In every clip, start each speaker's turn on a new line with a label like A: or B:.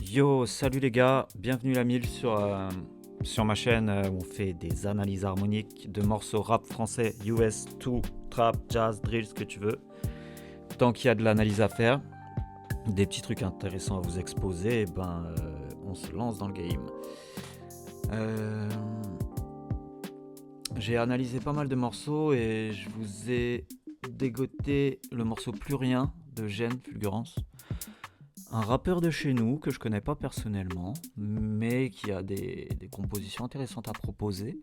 A: Yo, salut les gars, bienvenue la mille sur ma chaîne où on fait des analyses harmoniques de morceaux rap français, US, tout, trap, jazz, drill, ce que tu veux. Tant qu'il y a de l'analyse à faire, des petits trucs intéressants à vous exposer, on se lance dans le game. J'ai analysé pas mal de morceaux et je vous ai dégoté le morceau Plus Rien de Gênes Fulgurance. Un rappeur de chez nous que je connais pas personnellement, mais qui a des compositions intéressantes à proposer.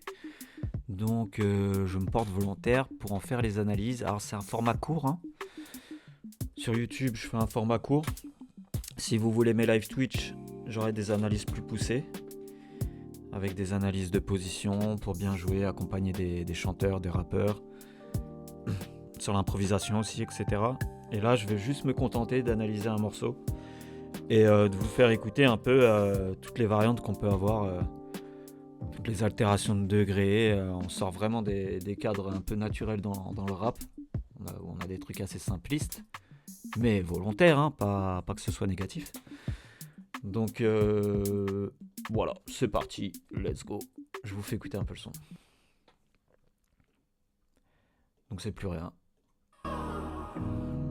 A: Donc je me porte volontaire pour en faire les analyses. Alors c'est un format court, hein. Sur YouTube je fais un format court. Si vous voulez mes live Twitch, j'aurai des analyses plus poussées, avec des analyses de position pour bien jouer, accompagner des chanteurs, des rappeurs, sur l'improvisation aussi, etc. Et là je vais juste me contenter d'analyser un morceau et de vous faire écouter un peu toutes les variantes qu'on peut avoir, toutes les altérations de degrés. On sort vraiment des cadres un peu naturels dans le rap. On a des trucs assez simplistes, mais volontaires, hein, pas que ce soit négatif. Donc voilà, c'est parti, let's go. Je vous fais écouter un peu le son. Donc c'est Plus Rien.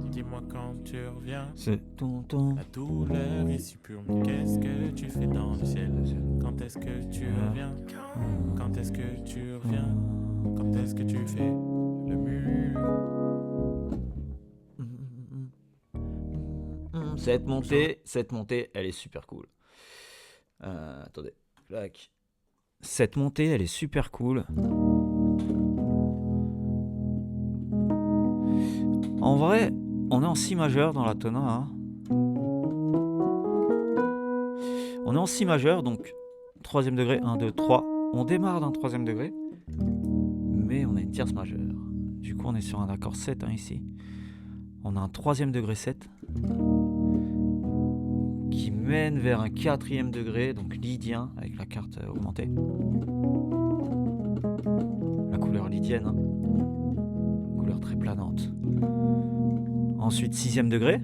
B: Dis-moi quand tu reviens.
A: C'est tonton.
B: La douleur est si pure, mais qu'est-ce que tu fais dans le ciel? Quand est-ce que tu reviens? Quand est-ce que tu reviens? Quand est-ce que tu fais le mur?
A: Cette montée, elle est super cool. Attendez, clac. Cette montée, elle est super cool. En vrai, on est en si majeur dans la tona, hein. On est en si majeur, donc 3e degré, 1, 2, 3. On démarre d'un 3e degré, mais on a une tierce majeure. Du coup, on est sur un accord 7, hein, ici. On a un 3e degré 7 qui mène vers un 4e degré, donc lydien, avec la carte augmentée. La couleur lydienne, hein. Couleur très planante. Ensuite 6e degré.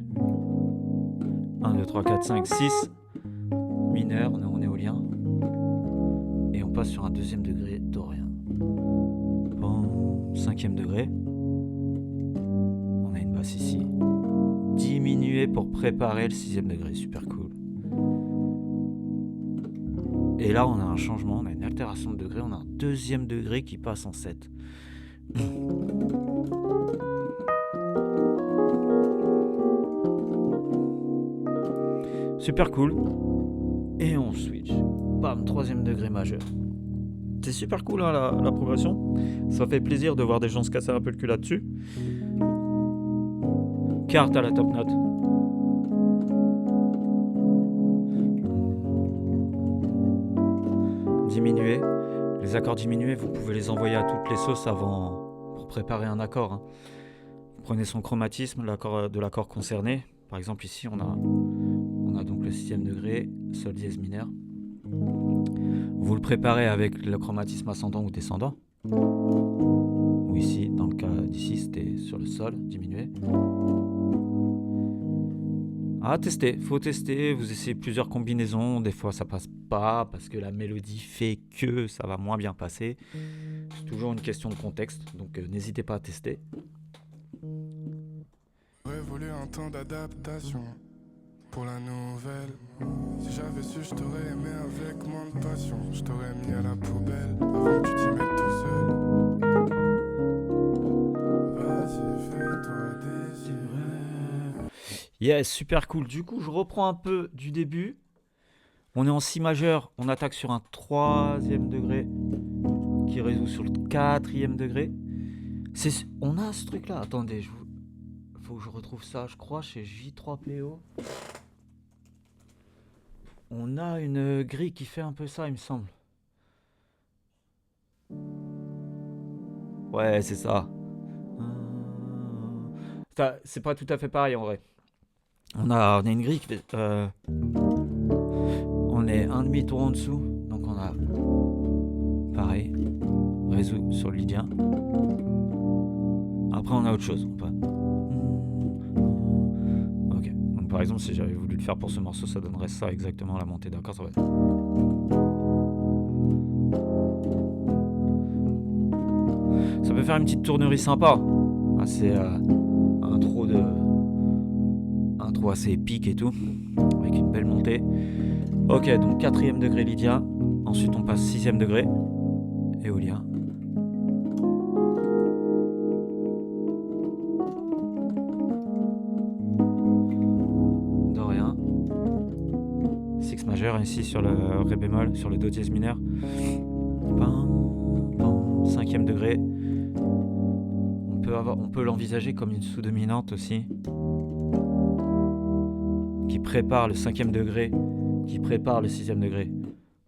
A: 1, 2, 3, 4, 5, 6. Mineur, on est en éolien. Et on passe sur un 2e degré dorien. Bon, 5e degré. On a une basse ici. Diminuée pour préparer le 6e degré, super cool. Et là on a un changement, on a une altération de degré, on a un 2e degré qui passe en 7. Super cool. Et on switch. Bam, 3e degré majeur. C'est super cool, hein, la progression. Ça fait plaisir de voir des gens se casser un peu le cul là-dessus. Carte à la top note. Diminuer. Les accords diminués, vous pouvez les envoyer à toutes les sauces avant pour préparer un accord, hein. Vous prenez son chromatisme de l'accord concerné. Par exemple ici on a donc le 6e degré, sol dièse mineur. Vous le préparez avec le chromatisme ascendant ou descendant. Ou ici, dans le cas d'ici, c'était sur le sol, diminué. À tester, faut tester, vous essayez plusieurs combinaisons, des fois ça passe pas parce que la mélodie fait que ça va moins bien passer. C'est toujours une question de contexte, donc n'hésitez pas à tester.
C: J'aurais voulu un temps d'adaptation pour la nouvelle. Si j'avais su, je t'aurais aimé avec moins de passion. Je t'aurais mis à la poubelle avant que tu t'y mettes tout seul. Vas-y, fais-toi désirer.
A: Yes, super cool. Du coup, je reprends un peu du début. On est en si majeur, on attaque sur un 3e degré qui résout sur le 4e degré. On a ce truc là, attendez, faut que je retrouve ça, je crois, chez J3PO. On a une grille qui fait un peu ça, il me semble. Ouais, c'est ça. C'est pas tout à fait pareil en vrai. On a une grille qui fait... on est un demi-tour en dessous, donc on a... Pareil, réseau sur le lydien. Après on a autre chose. On peut... par exemple, si j'avais voulu le faire pour ce morceau, ça donnerait ça exactement, la montée d'accord. Ça va... Ça peut faire une petite tournerie sympa. C'est intro assez épique et tout, avec une belle montée. Ok, donc 4e degré Lydia. Ensuite, on passe 6e degré. Eolia. Dorian. Six majeur ici sur le Ré bémol, sur le Do dièse mineur. 5e degré. On peut l'envisager comme une sous-dominante aussi, qui prépare le 5e degré, qui prépare le 6e degré.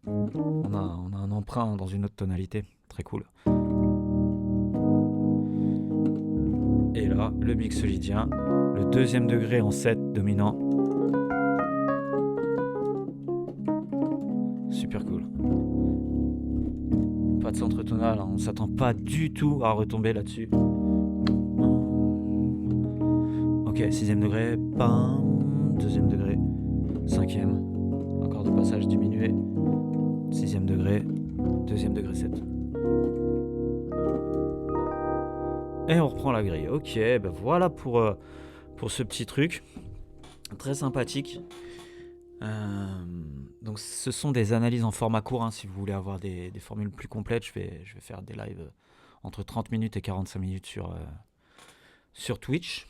A: On a un emprunt dans une autre tonalité, très cool. Et là, le mixolydien, le 2e degré en 7 dominant. Super cool. Pas de centre tonal, on s'attend pas du tout à retomber là-dessus. Ok, 6e degré, bam, 2e degré, 5e, encore de passage diminué, 6e degré, 2e degré 7. Et on reprend la grille. Ok, ben voilà pour ce petit truc, très sympathique. Donc ce sont des analyses en format court, hein, si vous voulez avoir des formules plus complètes, je vais faire des lives entre 30 minutes et 45 minutes sur Twitch.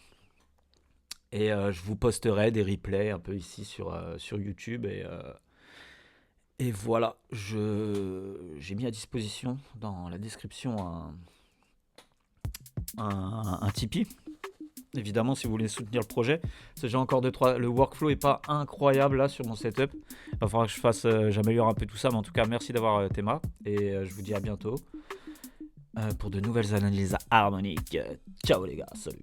A: Et je vous posterai des replays un peu ici sur YouTube. Et voilà, j'ai mis à disposition dans la description un Tipeee. Évidemment, si vous voulez soutenir le projet, parce que j'ai encore 2-3... Le workflow est pas incroyable là sur mon setup. Il va falloir que j'améliore un peu tout ça. Mais en tout cas, merci d'avoir été là. Et je vous dis à bientôt pour de nouvelles analyses harmoniques. Ciao les gars, salut.